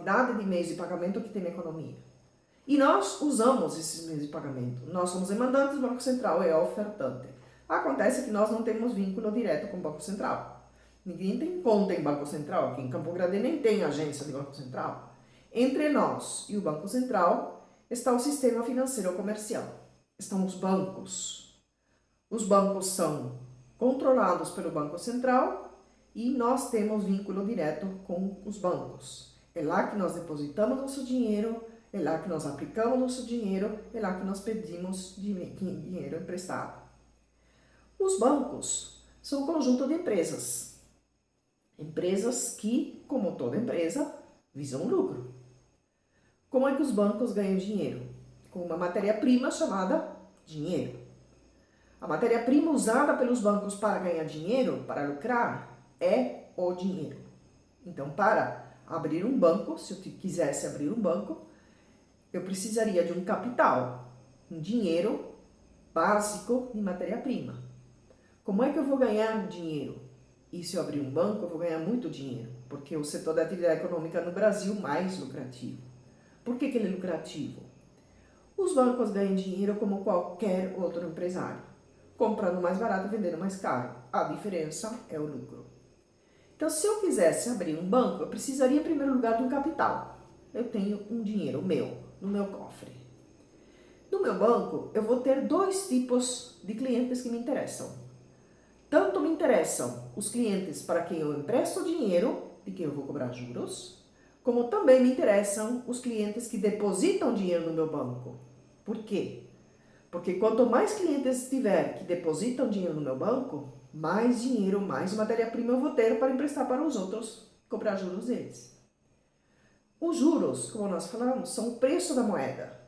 quantidade de meios de pagamento que tem na economia. E nós usamos esses meios de pagamento. Nós somos demandantes, o Banco Central é ofertante. Acontece que nós não temos vínculo direto com o Banco Central. Ninguém tem conta em Banco Central. Aqui em Campo Grande nem tem agência de Banco Central. Entre nós e o Banco Central está o sistema financeiro comercial. Estão os bancos. Os bancos são controlados pelo Banco Central e nós temos vínculo direto com os bancos. É lá que nós depositamos nosso dinheiro, é lá que nós aplicamos nosso dinheiro, é lá que nós pedimos dinheiro emprestado. Os bancos são um conjunto de empresas. Empresas que, como toda empresa, visam lucro. Como é que os bancos ganham dinheiro? Com uma matéria-prima chamada dinheiro. A matéria-prima usada pelos bancos para ganhar dinheiro, para lucrar, é o dinheiro. Então, para abrir um banco, se eu quisesse abrir um banco, eu precisaria de um capital, um dinheiro básico de matéria-prima. Como é que eu vou ganhar dinheiro? E se eu abrir um banco, eu vou ganhar muito dinheiro, porque é o setor da atividade econômica no Brasil mais lucrativo. Por que ele é lucrativo? Os bancos ganham dinheiro como qualquer outro empresário, comprando mais barato e vendendo mais caro. A diferença é o lucro. Então, se eu quisesse abrir um banco, eu precisaria, em primeiro lugar, de um capital. Eu tenho um dinheiro meu, no meu cofre. No meu banco, eu vou ter dois tipos de clientes que me interessam. Tanto me interessam os clientes para quem eu empresto dinheiro, de quem eu vou cobrar juros, como também me interessam os clientes que depositam dinheiro no meu banco. Por quê? Porque quanto mais clientes tiver que depositam dinheiro no meu banco, mais dinheiro, mais matéria-prima eu vou ter para emprestar para os outros, cobrar juros deles. Os juros, como nós falamos, são o preço da moeda.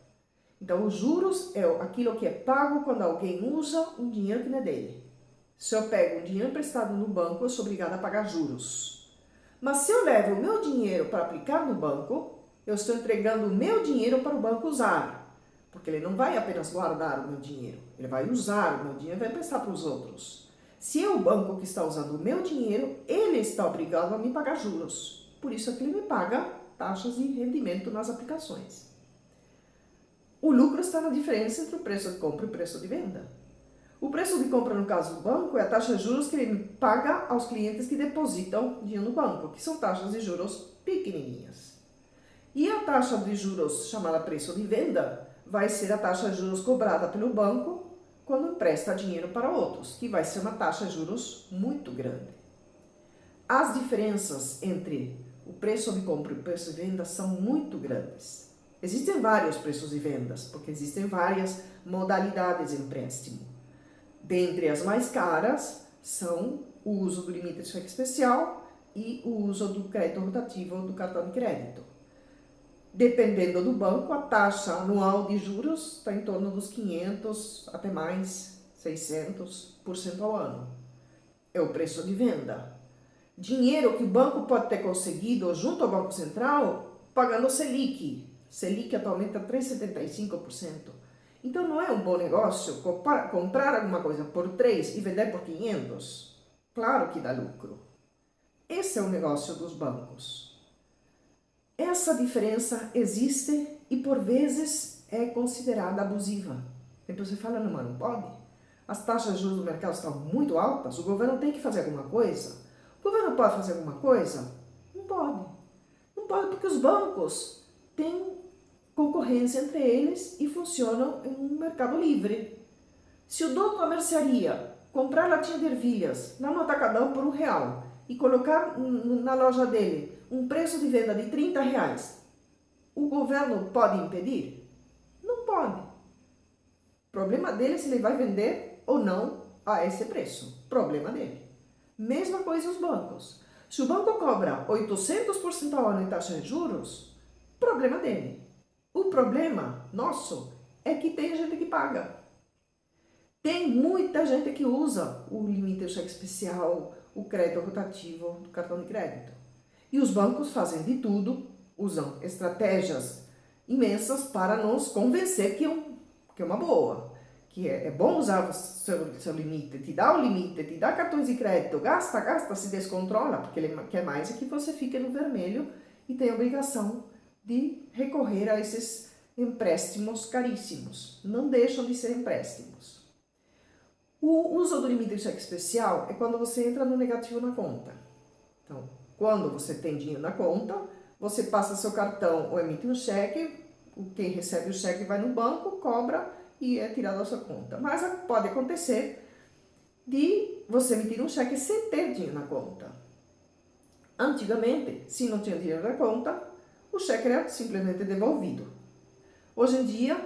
Então, os juros é aquilo que é pago quando alguém usa um dinheiro que não é dele. Se eu pego um dinheiro emprestado no banco, eu sou obrigada a pagar juros. Mas se eu levo o meu dinheiro para aplicar no banco, eu estou entregando o meu dinheiro para o banco usar. Porque ele não vai apenas guardar o meu dinheiro, ele vai usar o meu dinheiro e vai emprestar para os outros. Se é o banco que está usando o meu dinheiro, ele está obrigado a me pagar juros. Por isso é que ele me paga taxas de rendimento nas aplicações. O lucro está na diferença entre o preço de compra e o preço de venda. O preço de compra, no caso do banco, é a taxa de juros que ele paga aos clientes que depositam dinheiro no banco, que são taxas de juros pequenininhas. E a taxa de juros, chamada preço de venda, vai ser a taxa de juros cobrada pelo banco quando empresta dinheiro para outros, que vai ser uma taxa de juros muito grande. As diferenças entre o preço de compra e o preço de venda são muito grandes. Existem vários preços de vendas, porque existem várias modalidades de empréstimo. Dentre as mais caras são o uso do limite de cheque especial e o uso do crédito rotativo do cartão de crédito. Dependendo do banco, a taxa anual de juros está em torno dos 500 até mais 600% ao ano. É o preço de venda. Dinheiro que o banco pode ter conseguido junto ao Banco Central pagando Selic. Selic atualmente está 3,75%. Então não é um bom negócio comprar alguma coisa por 3 e vender por 500? Claro que dá lucro. Esse é o negócio dos bancos. Essa diferença existe e por vezes é considerada abusiva. Depois você fala, não, mas não pode. As taxas de juros do mercado estão muito altas, o governo tem que fazer alguma coisa. O governo pode fazer alguma coisa? Não pode. Não pode porque os bancos têm concorrência entre eles e funcionam em um mercado livre. Se o dono da mercearia comprar latinha de ervilhas lá no atacadão por R$1 e colocar na loja dele um preço de venda de R$30, o governo pode impedir? Não pode. Problema dele é se ele vai vender ou não a esse preço. Problema dele. Mesma coisa os bancos. Se o banco cobra 800% ao ano em taxa de juros, problema dele. O problema nosso é que tem gente que paga. Tem muita gente que usa o limite do cheque especial, o crédito rotativo do cartão de crédito. E os bancos fazem de tudo, usam estratégias imensas para nos convencer que é uma boa, que é bom usar o seu limite, te dá o limite, te dá cartões de crédito, gasta, se descontrola, porque ele quer mais é que você fique no vermelho e tem a obrigação de recorrer a esses empréstimos caríssimos. Não deixam de ser empréstimos. O uso do limite de cheque especial é quando você entra no negativo na conta. Então, quando você tem dinheiro na conta, você passa seu cartão ou emite um cheque, quem recebe o cheque vai no banco, cobra e é tirado da sua conta. Mas pode acontecer de você emitir um cheque sem ter dinheiro na conta. Antigamente, se não tinha dinheiro na conta, o cheque era simplesmente devolvido. Hoje em dia,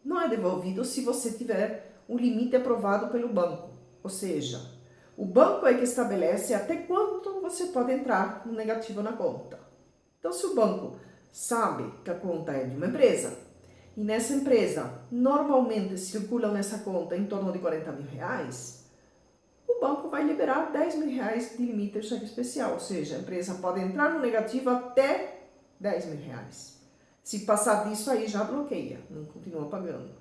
não é devolvido se você tiver um limite aprovado pelo banco. Ou seja, o banco é que estabelece até quanto você pode entrar no negativo na conta. Então, se o banco sabe que a conta é de uma empresa, e nessa empresa normalmente circulam nessa conta em torno de 40 mil reais, o banco vai liberar 10 mil reais de limite de cheque especial, ou seja, a empresa pode entrar no negativo até 10 mil reais. Se passar disso aí já bloqueia, não continua pagando.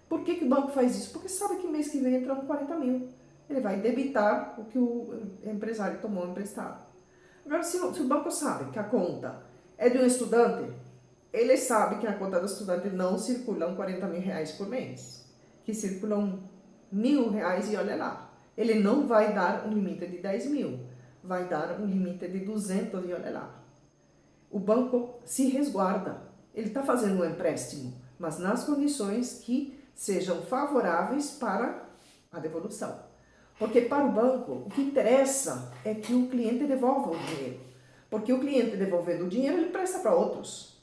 Por que o banco faz isso? Porque sabe que mês que vem entram 40 mil. Ele vai debitar o que o empresário tomou emprestado. Agora, se o banco sabe que a conta é de um estudante, ele sabe que na conta do estudante não circulam 40 mil reais por mês, que circulam 1.000 reais e olha lá. Ele não vai dar um limite de 10 mil, vai dar um limite de 200 e olha lá. O banco se resguarda. Ele está fazendo um empréstimo, mas nas condições que sejam favoráveis para a devolução. Porque para o banco, o que interessa é que o cliente devolva o dinheiro. Porque o cliente devolvendo o dinheiro, ele presta para outros.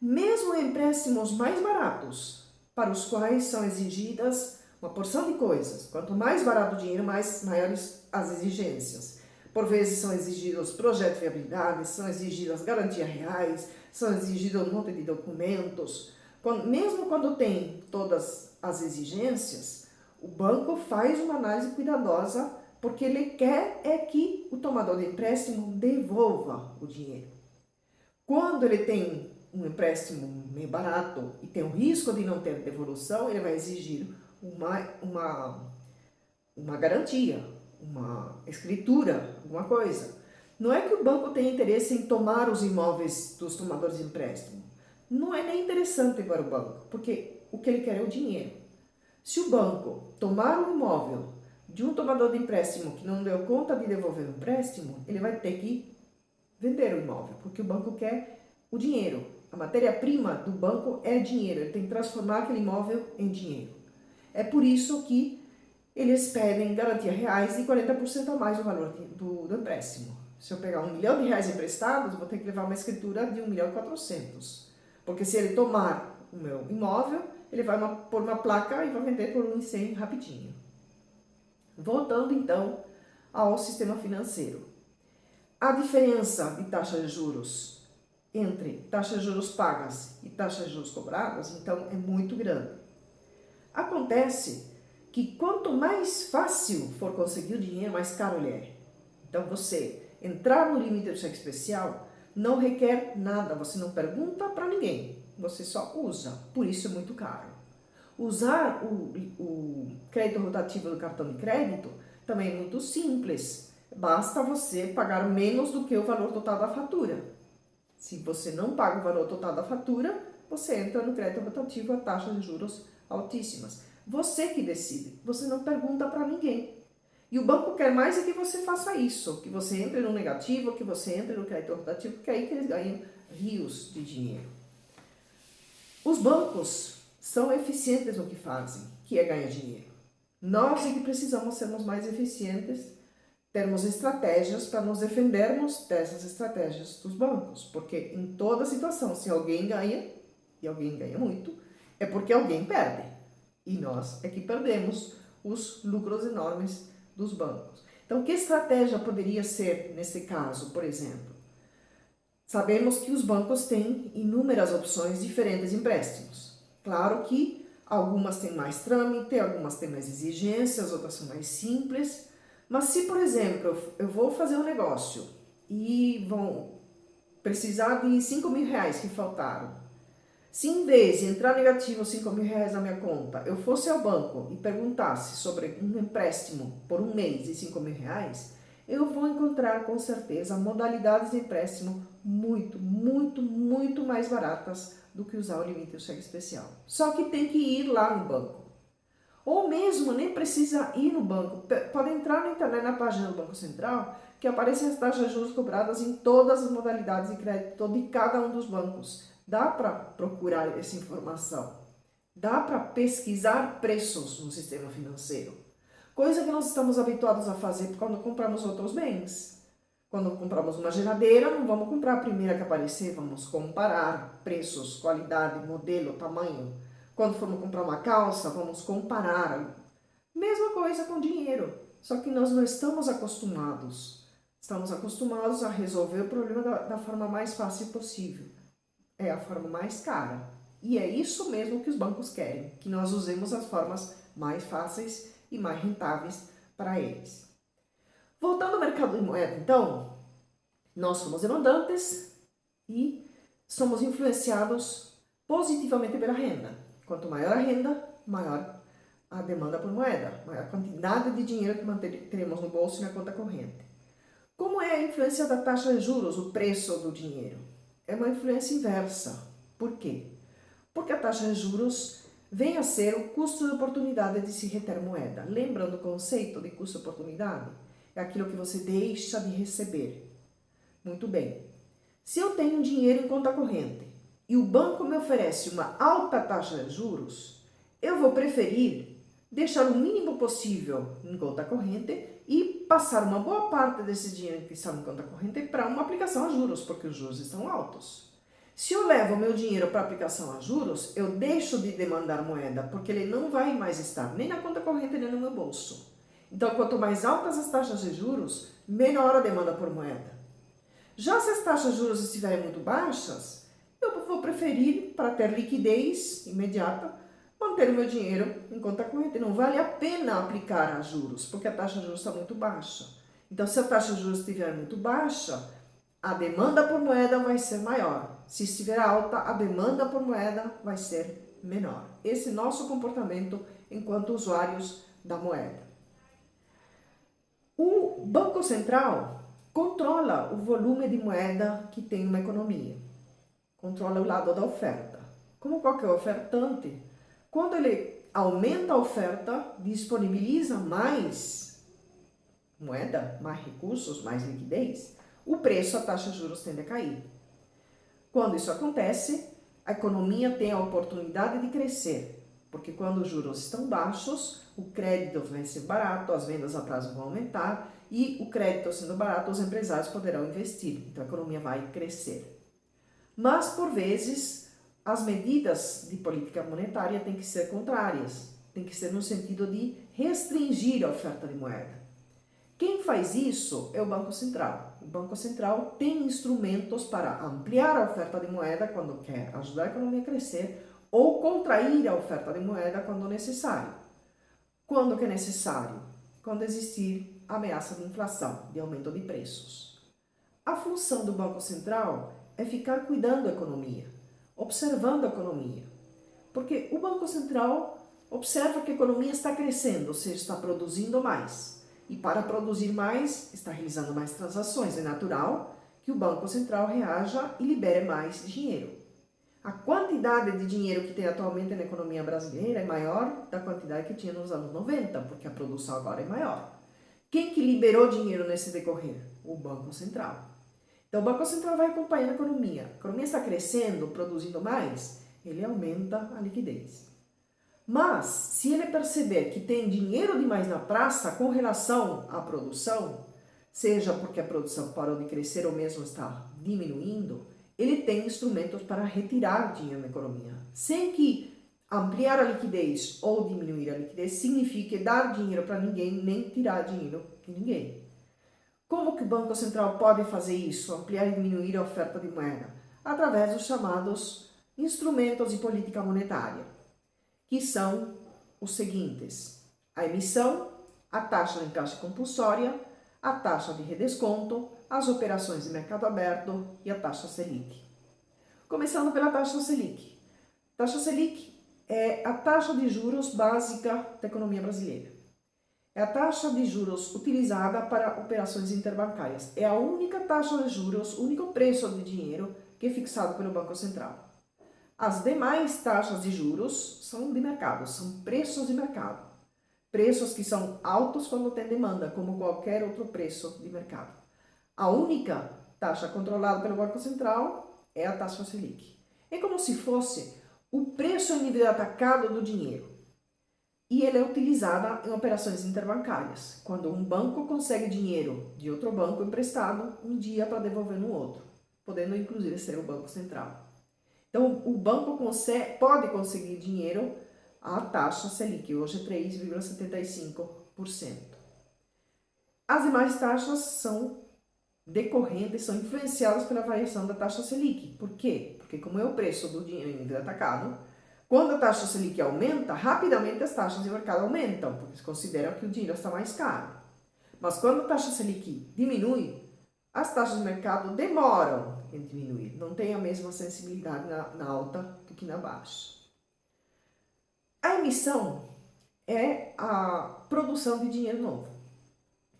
Mesmo empréstimos mais baratos, para os quais são exigidas uma porção de coisas. Quanto mais barato o dinheiro, maiores as exigências. Por vezes são exigidos projetos de viabilidade, são exigidas garantias reais, são exigidos um monte de documentos. Mesmo quando tem todas as exigências, o banco faz uma análise cuidadosa porque ele quer é que o tomador de empréstimo devolva o dinheiro. Quando ele tem um empréstimo meio barato e tem o risco de não ter devolução, ele vai exigir uma garantia, uma escritura, alguma coisa. Não é que o banco tem interesse em tomar os imóveis dos tomadores de empréstimo. Não é nem interessante para o banco, porque o que ele quer é o dinheiro. Se o banco tomar um imóvel de um tomador de empréstimo que não deu conta de devolver o empréstimo, ele vai ter que vender o imóvel, porque o banco quer o dinheiro. A matéria-prima do banco é dinheiro, ele tem que transformar aquele imóvel em dinheiro. É por isso que eles pedem garantia reais de 40% a mais do valor do empréstimo. Se eu pegar R$1 milhão emprestados, eu vou ter que levar uma escritura de 1.400.000. Porque se ele tomar o meu imóvel, ele vai pôr uma placa e vai vender por 1.100 rapidinho. Voltando então ao sistema financeiro. A diferença de taxa de juros entre taxas de juros pagas e taxas de juros cobradas, então, é muito grande. Acontece que quanto mais fácil for conseguir o dinheiro, mais caro ele é. Então, você entrar no limite do cheque especial não requer nada, você não pergunta para ninguém, você só usa, por isso é muito caro. Usar o crédito rotativo do cartão de crédito também é muito simples, basta você pagar menos do que o valor total da fatura. Se você não paga o valor total da fatura, você entra no crédito rotativo a taxas de juros altíssimas. Você que decide, você não pergunta para ninguém. E o banco quer mais é que você faça isso, que você entre no negativo, que você entre no crédito rotativo, porque é aí que eles ganham rios de dinheiro. Os bancos são eficientes no que fazem, que é ganhar dinheiro. Nós é que precisamos sermos mais eficientes, termos estratégias para nos defendermos dessas estratégias dos bancos, porque em toda situação, se alguém ganha, e alguém ganha muito, é porque alguém perde. E nós é que perdemos os lucros enormes dos bancos. Então, que estratégia poderia ser nesse caso, por exemplo? Sabemos que os bancos têm inúmeras opções diferentes de empréstimos. Claro que algumas têm mais trâmite, algumas têm mais exigências, outras são mais simples. Mas se, por exemplo, eu vou fazer um negócio e vão precisar de 5 mil reais que faltaram, se em vez de entrar negativo 5 mil reais na minha conta, eu fosse ao banco e perguntasse sobre um empréstimo por um mês de 5 mil reais, eu vou encontrar com certeza modalidades de empréstimo muito mais baratas do que usar o limite do cheque especial. Só que tem que ir lá no banco. Ou mesmo nem precisa ir no banco, pode entrar na internet na página do Banco Central, que aparecem as taxas de juros cobradas em todas as modalidades de crédito de cada um dos bancos. Dá para procurar essa informação. Dá para pesquisar preços no sistema financeiro. Coisa que nós estamos habituados a fazer quando compramos outros bens. Quando compramos uma geladeira, não vamos comprar a primeira que aparecer, vamos comparar preços, qualidade, modelo, tamanho. Quando formos comprar uma calça, vamos comparar. Mesma coisa com dinheiro, só que nós não estamos acostumados. Estamos acostumados a resolver o problema da forma mais fácil possível. É a forma mais cara. E é isso mesmo que os bancos querem, que nós usemos as formas mais fáceis e mais rentáveis para eles. Voltando ao mercado de moeda, então, nós somos demandantes e somos influenciados positivamente pela renda. Quanto maior a renda, maior a demanda por moeda, maior a quantidade de dinheiro que teremos no bolso e na conta corrente. Como é a influência da taxa de juros, o preço do dinheiro? É uma influência inversa. Por quê? Porque a taxa de juros vem a ser o custo de oportunidade de se reter moeda. Lembram do conceito de custo de oportunidade? É aquilo que você deixa de receber. Muito bem. Se eu tenho dinheiro em conta corrente e o banco me oferece uma alta taxa de juros, eu vou preferir deixar o mínimo possível em conta corrente e passar uma boa parte desse dinheiro que está em conta corrente para uma aplicação a juros, porque os juros estão altos. Se eu levo o meu dinheiro para aplicação a juros, eu deixo de demandar moeda, porque ele não vai mais estar nem na conta corrente nem no meu bolso. Então, quanto mais altas as taxas de juros, menor a demanda por moeda. Já se as taxas de juros estiverem muito baixas, eu vou preferir, para ter liquidez imediata, manter o meu dinheiro em conta corrente. Não vale a pena aplicar a juros, porque a taxa de juros está muito baixa. Então, se a taxa de juros estiver muito baixa, a demanda por moeda vai ser maior. Se estiver alta, a demanda por moeda vai ser menor. Esse é nosso comportamento enquanto usuários da moeda. O Banco Central controla o volume de moeda que tem uma economia. Controla o lado da oferta. Como qualquer ofertante, quando ele aumenta a oferta, disponibiliza mais moeda, mais recursos, mais liquidez, o preço, a taxa de juros tende a cair. Quando isso acontece, a economia tem a oportunidade de crescer, porque quando os juros estão baixos, o crédito vai ser barato, as vendas a prazo vão aumentar e o crédito sendo barato, os empresários poderão investir, então a economia vai crescer. Mas, por vezes, as medidas de política monetária têm que ser contrárias, tem que ser no sentido de restringir a oferta de moeda. Quem faz isso é o Banco Central. O Banco Central tem instrumentos para ampliar a oferta de moeda quando quer ajudar a economia a crescer ou contrair a oferta de moeda quando necessário. Quando que é necessário? Quando existir ameaça de inflação, de aumento de preços. A função do Banco Central é ficar cuidando da economia, observando a economia. Porque o Banco Central observa que a economia está crescendo, ou seja, está produzindo mais. E para produzir mais, está realizando mais transações. É natural que o Banco Central reaja e libere mais dinheiro. A quantidade de dinheiro que tem atualmente na economia brasileira é maior da quantidade que tinha nos anos 90, porque a produção agora é maior. Quem que liberou dinheiro nesse decorrer? O Banco Central. Então, o Banco Central vai acompanhando a economia. A economia está crescendo, produzindo mais, ele aumenta a liquidez. Mas, se ele perceber que tem dinheiro demais na praça com relação à produção, seja porque a produção parou de crescer ou mesmo está diminuindo, ele tem instrumentos para retirar dinheiro da economia. Sem que ampliar a liquidez ou diminuir a liquidez signifique dar dinheiro para ninguém, nem tirar dinheiro de ninguém. Como que o Banco Central pode fazer isso, ampliar e diminuir a oferta de moeda? Através dos chamados instrumentos de política monetária, que são os seguintes: a emissão, a taxa de encaixe compulsória, a taxa de redesconto, as operações de mercado aberto e a taxa Selic. Começando pela taxa Selic. Taxa Selic é a taxa de juros básica da economia brasileira. É a taxa de juros utilizada para operações interbancárias. É a única taxa de juros, o único preço de dinheiro que é fixado pelo Banco Central. As demais taxas de juros são de mercado, são preços de mercado. Preços que são altos quando tem demanda, como qualquer outro preço de mercado. A única taxa controlada pelo Banco Central é a taxa Selic. É como se fosse o preço em nível atacado do dinheiro. E ele é utilizado em operações interbancárias, quando um banco consegue dinheiro de outro banco emprestado um dia para devolver no outro, podendo inclusive ser o Banco Central. Então, o banco pode conseguir dinheiro à taxa Selic, hoje é 3,75%. As demais taxas são decorrentes, são influenciadas pela variação da taxa Selic. Por quê? Porque como é o preço do dinheiro em nível atacado, quando a taxa Selic aumenta, rapidamente as taxas de mercado aumentam, porque se consideram que o dinheiro está mais caro. Mas quando a taxa Selic diminui, as taxas de mercado demoram em diminuir, não tem a mesma sensibilidade na alta do que na baixa. A emissão é a produção de dinheiro novo.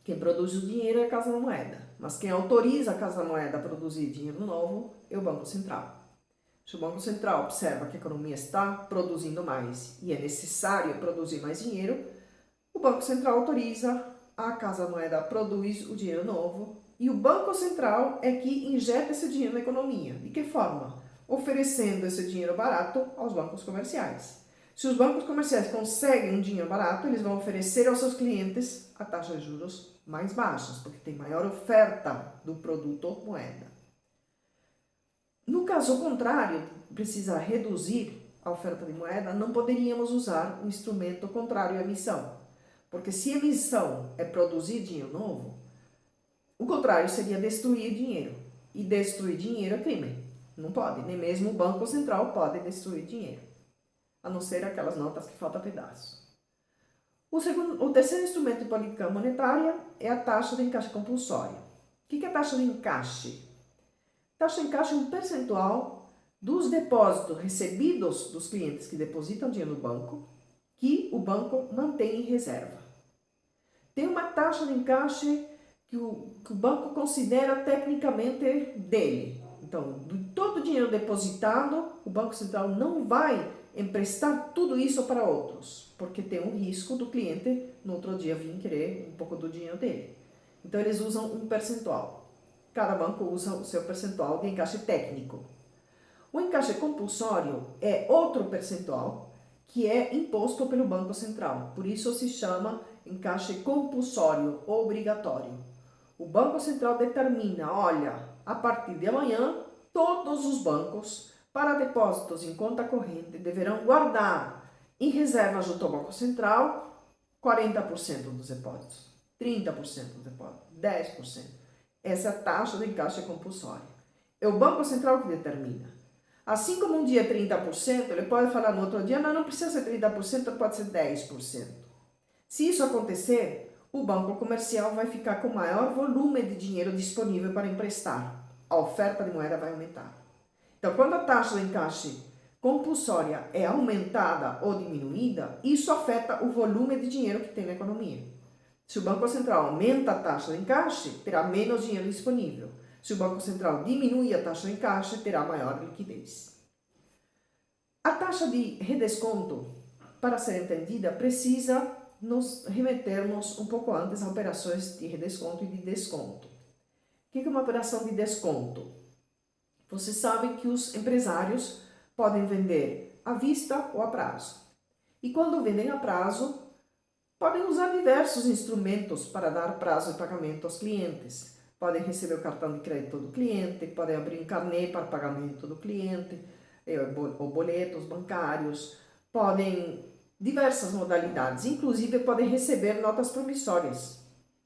Quem produz o dinheiro é a Casa da Moeda, mas quem autoriza a Casa da Moeda a produzir dinheiro novo é o Banco Central. Se o Banco Central observa que a economia está produzindo mais e é necessário produzir mais dinheiro, o Banco Central autoriza a Casa da Moeda a produzir o dinheiro novo e o Banco Central é que injeta esse dinheiro na economia. De que forma? Oferecendo esse dinheiro barato aos bancos comerciais. Se os bancos comerciais conseguem um dinheiro barato, eles vão oferecer aos seus clientes a taxa de juros mais baixas, porque tem maior oferta do produto moeda. No caso contrário, precisa reduzir a oferta de moeda, não poderíamos usar um instrumento contrário à emissão. Porque se emissão é produzir dinheiro novo, o contrário seria destruir dinheiro. E destruir dinheiro é crime. Não pode, nem mesmo o Banco Central pode destruir dinheiro. A não ser aquelas notas que falta pedaço. O terceiro instrumento de política monetária é a taxa de encaixe compulsória. O que é a taxa de encaixe? Taxa de encaixe é um percentual dos depósitos recebidos dos clientes que depositam dinheiro no banco, que o banco mantém em reserva. Tem uma taxa de encaixe que o banco considera tecnicamente dele. Então, de todo o dinheiro depositado, o Banco Central não vai emprestar tudo isso para outros, porque tem um risco do cliente no outro dia vir querer um pouco do dinheiro dele. Então, eles usam um percentual. Cada banco usa o seu percentual de encaixe técnico. O encaixe compulsório é outro percentual que é imposto pelo Banco Central. Por isso se chama encaixe compulsório obrigatório. O Banco Central determina, olha, a partir de amanhã, todos os bancos, para depósitos em conta corrente, deverão guardar em reserva junto ao Banco Central 40% dos depósitos, 30% dos depósitos, 10%. Essa é a taxa de encaixe compulsório. É o Banco Central que determina. Assim como um dia é 30%, ele pode falar no outro dia, não precisa ser 30%, pode ser 10%. Se isso acontecer, o banco comercial vai ficar com maior volume de dinheiro disponível para emprestar. A oferta de moeda vai aumentar. Então, quando a taxa de encaixe compulsória é aumentada ou diminuída, isso afeta o volume de dinheiro que tem na economia. Se o Banco Central aumenta a taxa de encaixe, terá menos dinheiro disponível. Se o Banco Central diminui a taxa de encaixe, terá maior liquidez. A taxa de redesconto, para ser entendida, precisa nos remetermos um pouco antes a operações de redesconto e de desconto. O que é uma operação de desconto? Vocês sabem que os empresários podem vender à vista ou a prazo. E quando vendem a prazo, podem usar diversos instrumentos para dar prazo de pagamento aos clientes. Podem receber o cartão de crédito do cliente, podem abrir um carnê para pagamento do cliente, ou boletos bancários, podem diversas modalidades, inclusive podem receber notas promissórias,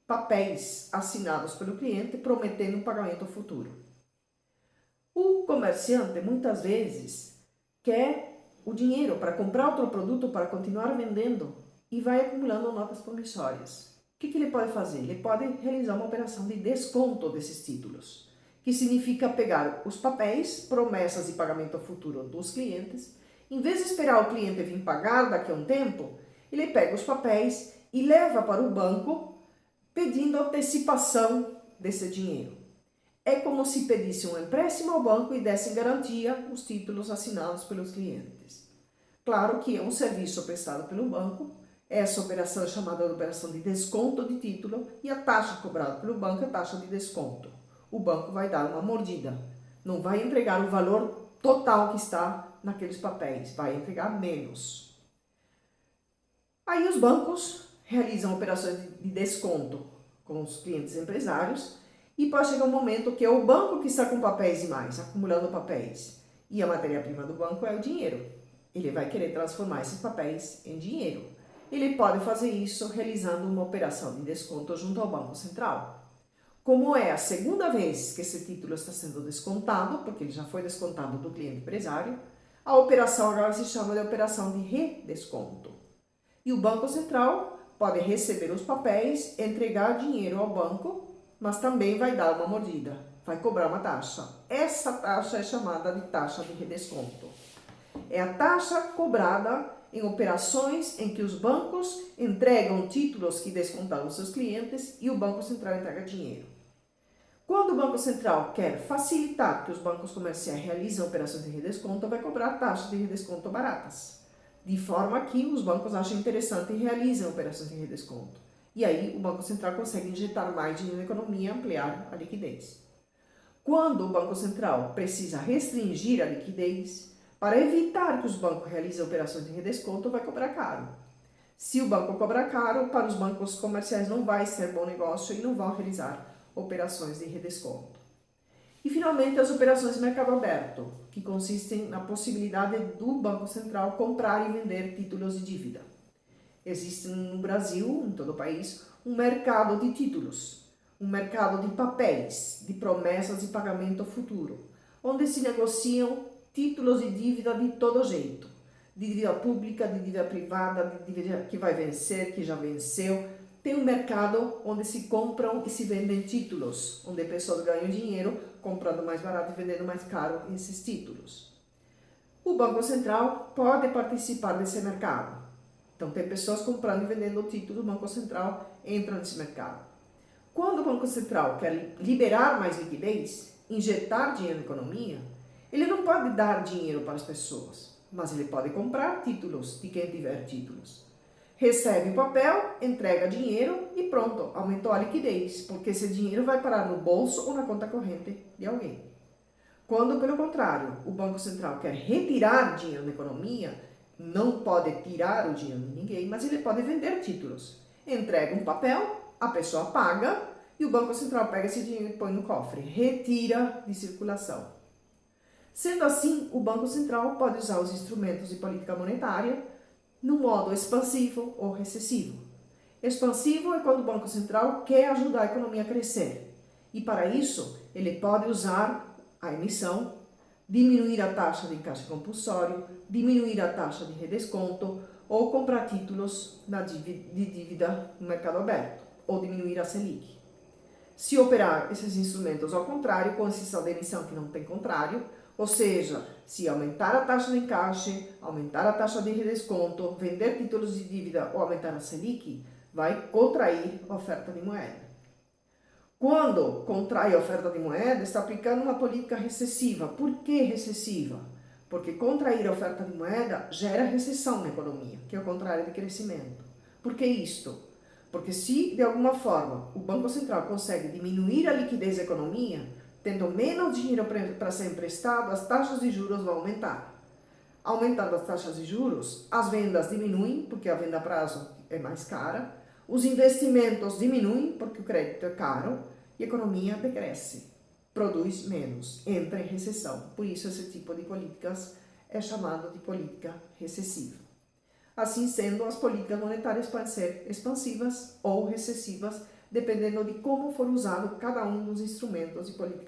papéis assinados pelo cliente prometendo um pagamento futuro. O comerciante muitas vezes quer o dinheiro para comprar outro produto para continuar vendendo e vai acumulando notas promissórias. O que ele pode fazer? Ele pode realizar uma operação de desconto desses títulos, que significa pegar os papéis, promessas de pagamento futuro dos clientes, em vez de esperar o cliente vir pagar daqui a um tempo, ele pega os papéis e leva para o banco pedindo antecipação desse dinheiro. É como se pedisse um empréstimo ao banco e desse em garantia os títulos assinados pelos clientes. Claro que é um serviço prestado pelo banco, essa operação é chamada de operação de desconto de título e a taxa cobrada pelo banco é a taxa de desconto. O banco vai dar uma mordida, não vai entregar o valor total que está naqueles papéis, vai entregar menos. Aí os bancos realizam operações de desconto com os clientes empresários e pode chegar um momento que é o banco que está com papéis demais, acumulando papéis, e a matéria-prima do banco é o dinheiro. Ele vai querer transformar esses papéis em dinheiro. Ele pode fazer isso realizando uma operação de desconto junto ao Banco Central. Como é a segunda vez que esse título está sendo descontado, porque ele já foi descontado do cliente empresário, a operação agora se chama de operação de redesconto. E o Banco Central pode receber os papéis, entregar dinheiro ao banco, mas também vai dar uma mordida, vai cobrar uma taxa. Essa taxa é chamada de taxa de redesconto. É a taxa cobrada em operações em que os bancos entregam títulos que descontaram os seus clientes e o Banco Central entrega dinheiro. Quando o Banco Central quer facilitar que os bancos comerciais realizem operações de redesconto, vai cobrar taxas de redesconto baratas, de forma que os bancos achem interessante e realizem operações de redesconto. E aí o Banco Central consegue injetar mais dinheiro na economia e ampliar a liquidez. Quando o Banco Central precisa restringir a liquidez, para evitar que os bancos realizem operações de redesconto, vai cobrar caro. Se o banco cobrar caro, para os bancos comerciais não vai ser bom negócio e não vão realizar operações de redesconto. E finalmente as operações de mercado aberto, que consistem na possibilidade do Banco Central comprar e vender títulos de dívida. Existe no Brasil, em todo o país, um mercado de títulos, um mercado de papéis, de promessas de pagamento futuro, onde se negociam títulos de dívida de todo jeito, de dívida pública, de dívida privada, de dívida que vai vencer, que já venceu. Tem um mercado onde se compram e se vendem títulos, onde pessoas ganham dinheiro comprando mais barato e vendendo mais caro esses títulos. O Banco Central pode participar desse mercado. Então tem pessoas comprando e vendendo títulos, o Banco Central entra nesse mercado. Quando o Banco Central quer liberar mais liquidez, injetar dinheiro na economia, ele não pode dar dinheiro para as pessoas, mas ele pode comprar títulos de quem tiver títulos. Recebe o papel, entrega dinheiro e pronto, aumentou a liquidez, porque esse dinheiro vai parar no bolso ou na conta corrente de alguém. Quando, pelo contrário, o Banco Central quer retirar dinheiro da economia, não pode tirar o dinheiro de ninguém, mas ele pode vender títulos. Entrega um papel, a pessoa paga e o Banco Central pega esse dinheiro e põe no cofre, retira de circulação. Sendo assim, o Banco Central pode usar os instrumentos de política monetária no modo expansivo ou recessivo. Expansivo é quando o Banco Central quer ajudar a economia a crescer. E para isso, ele pode usar a emissão, diminuir a taxa de encaixe compulsório, diminuir a taxa de redesconto ou comprar títulos de dívida no mercado aberto ou diminuir a Selic. Se operar esses instrumentos ao contrário, com exceção da emissão que não tem contrário, ou seja, se aumentar a taxa de encaixe, aumentar a taxa de redesconto, vender títulos de dívida ou aumentar a Selic, vai contrair a oferta de moeda. Quando contrai a oferta de moeda, está aplicando uma política recessiva. Por que recessiva? Porque contrair a oferta de moeda gera recessão na economia, que é o contrário de crescimento. Por que isto? Porque se, de alguma forma, o Banco Central consegue diminuir a liquidez da economia, tendo menos dinheiro para ser emprestado, as taxas de juros vão aumentar. Aumentando as taxas de juros, as vendas diminuem, porque a venda a prazo é mais cara, os investimentos diminuem, porque o crédito é caro, e a economia decresce, produz menos, entra em recessão. Por isso, esse tipo de políticas é chamado de política recessiva. Assim sendo, as políticas monetárias podem ser expansivas ou recessivas, dependendo de como for usado cada um dos instrumentos de política